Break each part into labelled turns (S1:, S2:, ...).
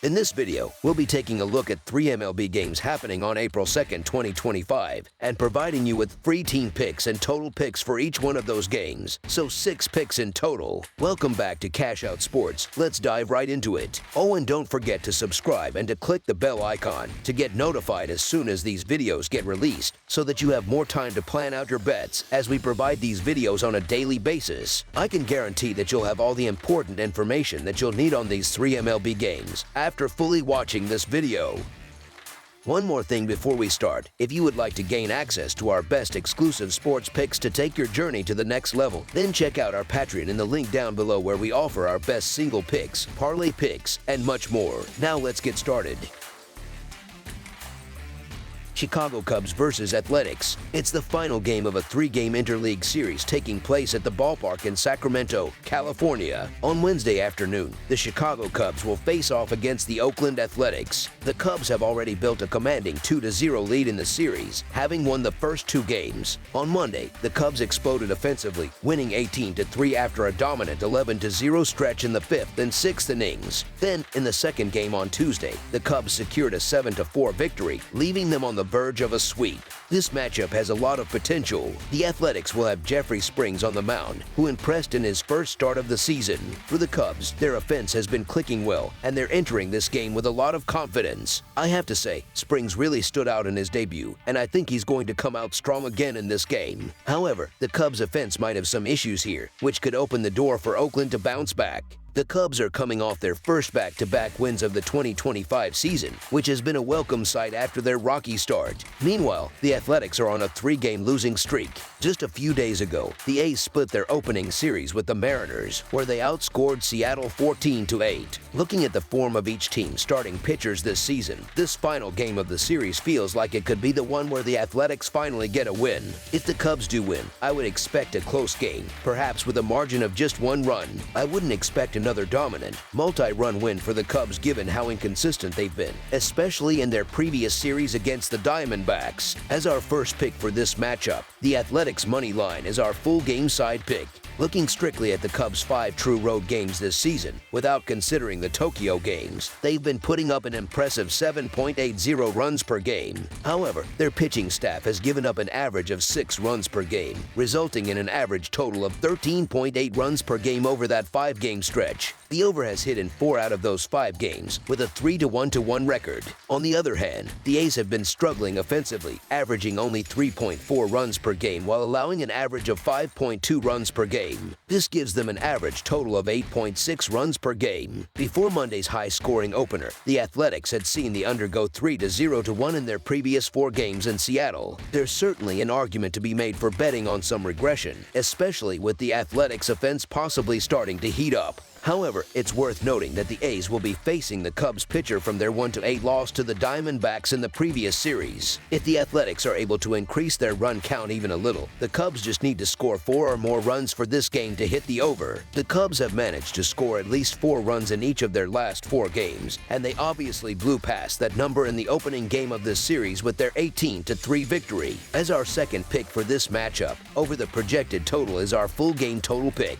S1: In this video, we'll be taking a look at 3 MLB games happening on April 2nd, 2025, and providing you with free team picks and total picks for each one of those games, so 6 picks in total. Welcome back to Cash Out Sports. Let's dive right into it. Oh, and don't forget to subscribe and to click the bell icon to get notified as soon as these videos get released, so that you have more time to plan out your bets as we provide these videos on a daily basis. I can guarantee that you'll have all the important information that you'll need on these 3 MLB games after fully watching this video. One more thing before we start. If you would like to gain access to our best exclusive sports picks to take your journey to the next level, then check out our Patreon in the link down below, where we offer our best single picks, parlay picks, and much more. Now let's get started. Chicago Cubs versus Athletics. It's the final game of a 3-game interleague series taking place at the ballpark in Sacramento, California. On Wednesday afternoon, the Chicago Cubs will face off against the Oakland Athletics. The Cubs have already built a commanding 2-0 lead in the series, having won the first 2 games. On Monday, the Cubs exploded offensively, winning 18-3 after a dominant 11-0 stretch in the 5th and 6th innings. Then, in the second game on Tuesday, the Cubs secured a 7-4 victory, leaving them on the verge of a sweep. This matchup has a lot of potential. The Athletics will have Jeffrey Springs on the mound, who impressed in his first start of the season. For the Cubs, their offense has been clicking well, and they're entering this game with a lot of confidence. I have to say, Springs really stood out in his debut, and I think he's going to come out strong again in this game. However, the Cubs' offense might have some issues here, which could open the door for Oakland to bounce back. The Cubs are coming off their first back-to-back wins of the 2025 season, which has been a welcome sight after their rocky start. Meanwhile, the Athletics are on a 3-game losing streak. Just a few days ago, the A's split their opening series with the Mariners, where they outscored Seattle 14-8. Looking at the form of each team's starting pitchers this season, this final game of the series feels like it could be the one where the Athletics finally get a win. If the Cubs do win, I would expect a close game, perhaps with a margin of just 1 run. I wouldn't expect another dominant, multi-run win for the Cubs given how inconsistent they've been, especially in their previous series against the Diamondbacks. As our first pick for this matchup, the Athletics money line is our full game side pick. Looking strictly at the Cubs' 5 true road games this season, without considering the Tokyo games, they've been putting up an impressive 7.80 runs per game. However, their pitching staff has given up an average of 6 runs per game, resulting in an average total of 13.8 runs per game over that 5-game stretch. The over has hit in 4 out of those 5 games, with a 3-1-1 record. On the other hand, the A's have been struggling offensively, averaging only 3.4 runs per game while allowing an average of 5.2 runs per game. This gives them an average total of 8.6 runs per game. Before Monday's high-scoring opener, the Athletics had seen the under go 3-0-1 in their previous 4 games in Seattle. There's certainly an argument to be made for betting on some regression, especially with the Athletics' offense possibly starting to heat up. However, it's worth noting that the A's will be facing the Cubs pitcher from their 1-8 loss to the Diamondbacks in the previous series. If the Athletics are able to increase their run count even a little, the Cubs just need to score 4 or more runs for this game to hit the over. The Cubs have managed to score at least 4 runs in each of their last 4 games, and they obviously blew past that number in the opening game of this series with their 18-3 victory. As our second pick for this matchup, over the projected total is our full game total pick.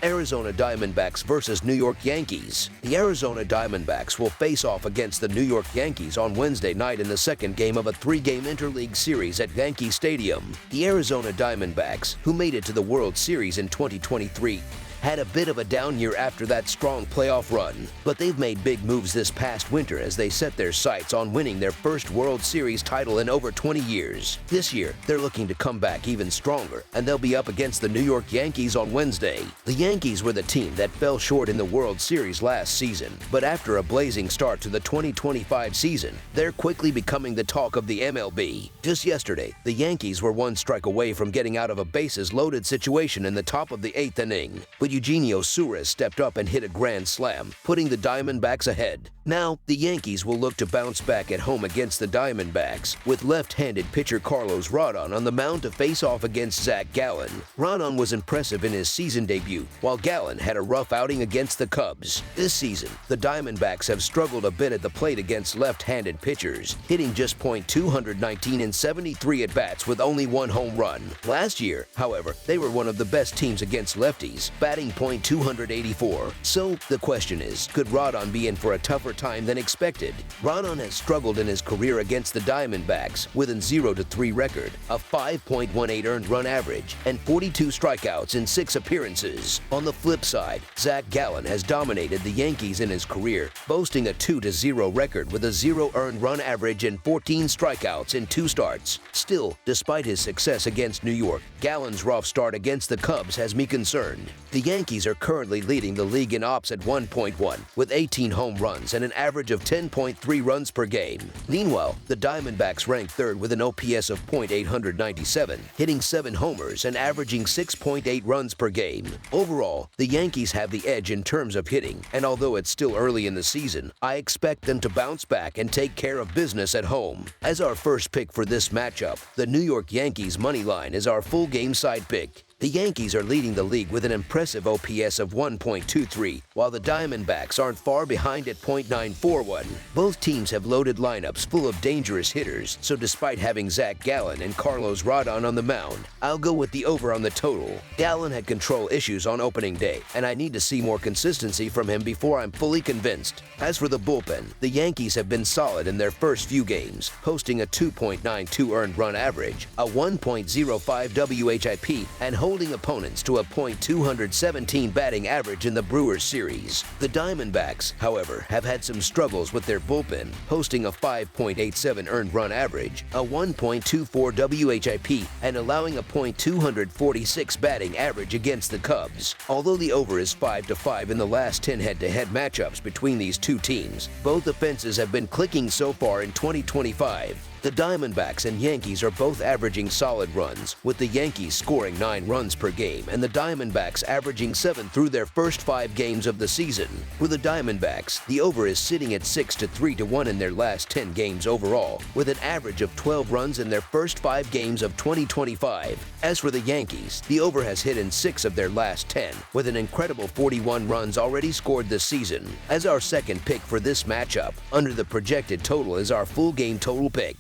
S1: Arizona Diamondbacks versus New York Yankees. The Arizona Diamondbacks will face off against the New York Yankees on Wednesday night in the second game of a 3-game interleague series at Yankee Stadium. The Arizona Diamondbacks, who made it to the World Series in 2023, had a bit of a down year after that strong playoff run, but they've made big moves this past winter as they set their sights on winning their first World Series title in over 20 years. This year, they're looking to come back even stronger, and they'll be up against the New York Yankees on Wednesday. The Yankees were the team that fell short in the World Series last season, but after a blazing start to the 2025 season, they're quickly becoming the talk of the MLB. Just yesterday, the Yankees were 1 strike away from getting out of a bases-loaded situation in the top of the 8th inning, but Eugenio Suarez stepped up and hit a grand slam, putting the Diamondbacks ahead. Now, the Yankees will look to bounce back at home against the Diamondbacks, with left-handed pitcher Carlos Rodon on the mound to face off against Zach Gallen. Rodon was impressive in his season debut, while Gallen had a rough outing against the Cubs. This season, the Diamondbacks have struggled a bit at the plate against left-handed pitchers, hitting just .219 in 73 at-bats with only 1 home run. Last year, however, they were one of the best teams against lefties, batting hitting .284. So the question is, could Rodon be in for a tougher time than expected? Rodon has struggled in his career against the Diamondbacks with a 0-3 record, a 5.18 earned run average, and 42 strikeouts in 6 appearances. On the flip side, Zach Gallen has dominated the Yankees in his career, boasting a 2-0 record with a 0 earned run average and 14 strikeouts in 2 starts. Still, despite his success against New York, Gallen's rough start against the Cubs has me concerned. The Yankees are currently leading the league in ops at 1.1, with 18 home runs and an average of 10.3 runs per game. Meanwhile, the Diamondbacks rank third with an OPS of .897, hitting 7 homers and averaging 6.8 runs per game. Overall, the Yankees have the edge in terms of hitting, and although it's still early in the season, I expect them to bounce back and take care of business at home. As our first pick for this matchup, the New York Yankees money line is our full game side pick. The Yankees are leading the league with an impressive OPS of 1.23, while the Diamondbacks aren't far behind at .941. Both teams have loaded lineups full of dangerous hitters, so despite having Zach Gallen and Carlos Rodon on the mound, I'll go with the over on the total. Gallen had control issues on opening day, and I need to see more consistency from him before I'm fully convinced. As for the bullpen, the Yankees have been solid in their first few games, posting a 2.92 earned run average, a 1.05 WHIP, and holding opponents to a .217 batting average in the Brewers series. The Diamondbacks, however, have had some struggles with their bullpen, posting a 5.87 earned run average, a 1.24 WHIP, and allowing a .246 batting average against the Cubs. Although the over is 5-5 in the last 10 head-to-head matchups between these two teams, both offenses have been clicking so far in 2025. The Diamondbacks and Yankees are both averaging solid runs, with the Yankees scoring 9 runs per game and the Diamondbacks averaging 7 through their first 5 games of the season. For the Diamondbacks, the over is sitting at 6-3-1 in their last 10 games overall, with an average of 12 runs in their first 5 games of 2025. As for the Yankees, the over has hit in 6 of their last 10, with an incredible 41 runs already scored this season. As our second pick for this matchup, under the projected total is our full game total pick.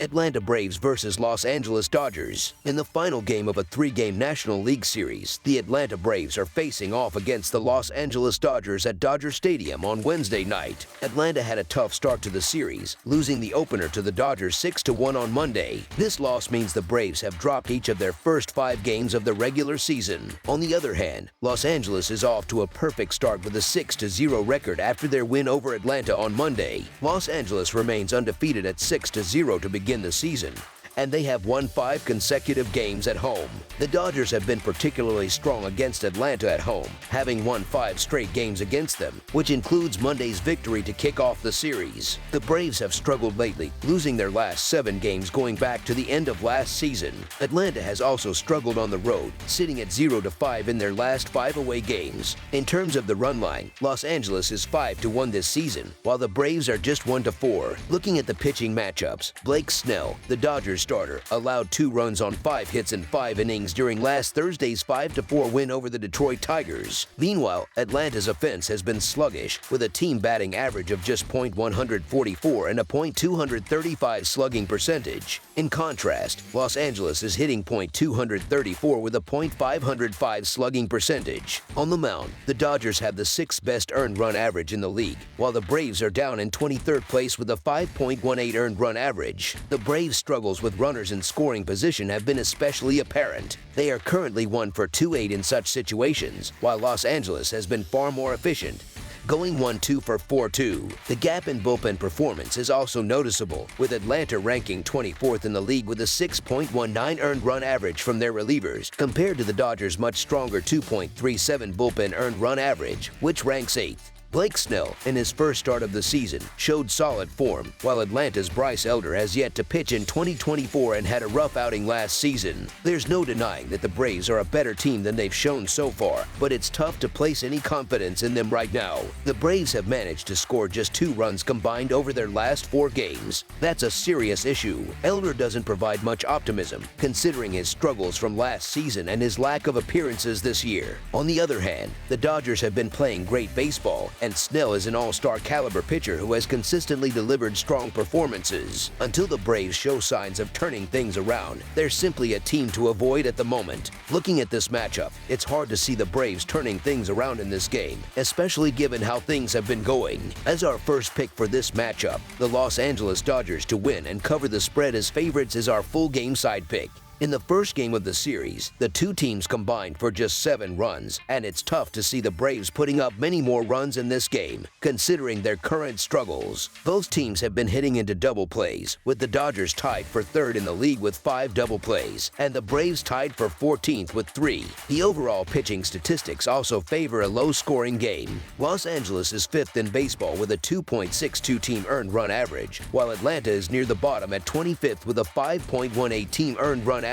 S1: Atlanta Braves versus Los Angeles Dodgers. In the final game of a 3-game National League Series, the Atlanta Braves are facing off against the Los Angeles Dodgers at Dodger Stadium on Wednesday night. Atlanta had a tough start to the series, losing the opener to the Dodgers 6-1 on Monday. This loss means the Braves have dropped each of their first 5 games of the regular season. On the other hand, Los Angeles is off to a perfect start with a 6-0 record after their win over Atlanta on Monday. Los Angeles remains undefeated at 6-0 to begin the season, and they have won 5 consecutive games at home. The Dodgers have been particularly strong against Atlanta at home, having won 5 straight games against them, which includes Monday's victory to kick off the series. The Braves have struggled lately, losing their last 7 games going back to the end of last season. Atlanta has also struggled on the road, sitting at 0-5 in their last 5 away games. In terms of the run line, Los Angeles is 5-1 this season, while the Braves are just 1-4. Looking at the pitching matchups, Blake Snell, the Dodgers starter, allowed 2 runs on 5 hits in 5 innings during last Thursday's 5-4 win over the Detroit Tigers. Meanwhile, Atlanta's offense has been sluggish, with a team batting average of just .144 and a .235 slugging percentage. In contrast, Los Angeles is hitting .234 with a .505 slugging percentage. On the mound, the Dodgers have the 6th best earned run average in the league, while the Braves are down in 23rd place with a 5.18 earned run average. The Braves' struggles with runners in scoring position have been especially apparent. They are currently 1 for 2.8 in such situations, while Los Angeles has been far more efficient, going 1-2 for 4-2. The gap in bullpen performance is also noticeable, with Atlanta ranking 24th in the league with a 6.19 earned run average from their relievers, compared to the Dodgers' much stronger 2.37 bullpen earned run average, which ranks 8th. Blake Snell, in his first start of the season, showed solid form, while Atlanta's Bryce Elder has yet to pitch in 2024 and had a rough outing last season. There's no denying that the Braves are a better team than they've shown so far, but it's tough to place any confidence in them right now. The Braves have managed to score just 2 runs combined over their last 4 games. That's a serious issue. Elder doesn't provide much optimism, considering his struggles from last season and his lack of appearances this year. On the other hand, the Dodgers have been playing great baseball and Snell is an all-star caliber pitcher who has consistently delivered strong performances. Until the Braves show signs of turning things around, they're simply a team to avoid at the moment. Looking at this matchup, it's hard to see the Braves turning things around in this game, especially given how things have been going. As our first pick for this matchup, the Los Angeles Dodgers to win and cover the spread as favorites is our full game side pick. In the first game of the series, the two teams combined for just 7 runs, and it's tough to see the Braves putting up many more runs in this game, considering their current struggles. Both teams have been hitting into double plays, with the Dodgers tied for 3rd in the league with 5 double plays, and the Braves tied for 14th with 3. The overall pitching statistics also favor a low-scoring game. Los Angeles is 5th in baseball with a 2.62 team earned run average, while Atlanta is near the bottom at 25th with a 5.18 team earned run average.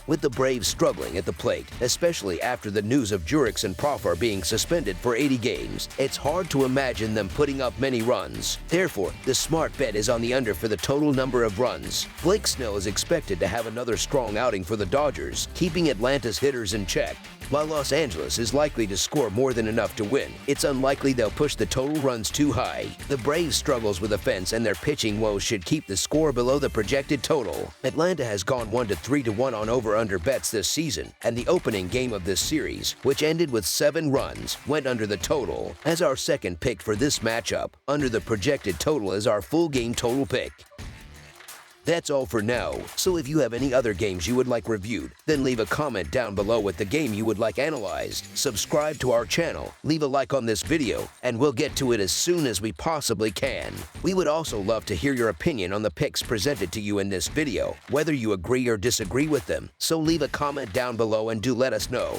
S1: With the Braves struggling at the plate, especially after the news of Jurix and Profar being suspended for 80 games, it's hard to imagine them putting up many runs. Therefore, the smart bet is on the under for the total number of runs. Blake Snell is expected to have another strong outing for the Dodgers, keeping Atlanta's hitters in check. While Los Angeles is likely to score more than enough to win, it's unlikely they'll push the total runs too high. The Braves' struggles with offense and their pitching woes should keep the score below the projected total. Atlanta has gone 1-3-1 on over-under bets this season, and the opening game of this series, which ended with 7 runs, went under the total. As our second pick for this matchup, under the projected total is our full game total pick. That's all for now, so if you have any other games you would like reviewed, then leave a comment down below with the game you would like analyzed. Subscribe to our channel, leave a like on this video, and we'll get to it as soon as we possibly can. We would also love to hear your opinion on the picks presented to you in this video, whether you agree or disagree with them, so leave a comment down below and do let us know.